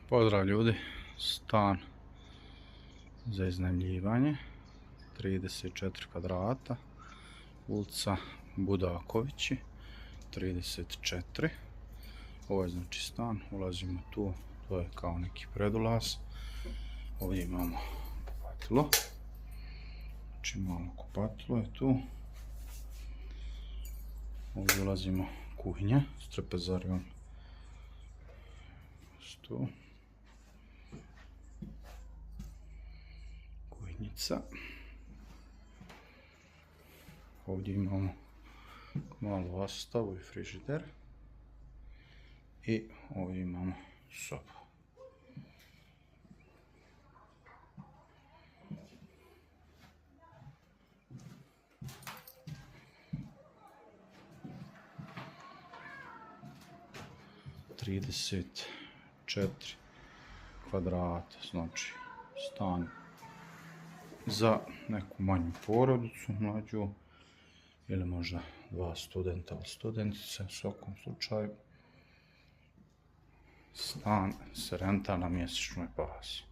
Pozdrav ljudi, stan za iznajmljivanje, 34 kvadrata, ulica Budakovići, 34. Ovo je znači stan, ulazimo tu, to je kao neki predulaz. Ovdje imamo kupatilo, znači malo kupatilo je tu. Ovdje ulazimo kuhinja s trpezarijom. Tu kuhinjica. Ovdje imamo malu ostavu i frižider. I ovdje imamo sobu. Trideset 4 kvadrata, znači stan za neku manju porodicu, mlađu, ili možda dva studenta ili studentice, u svakom slučaju. Stan se renta na mjesečnoj bazi.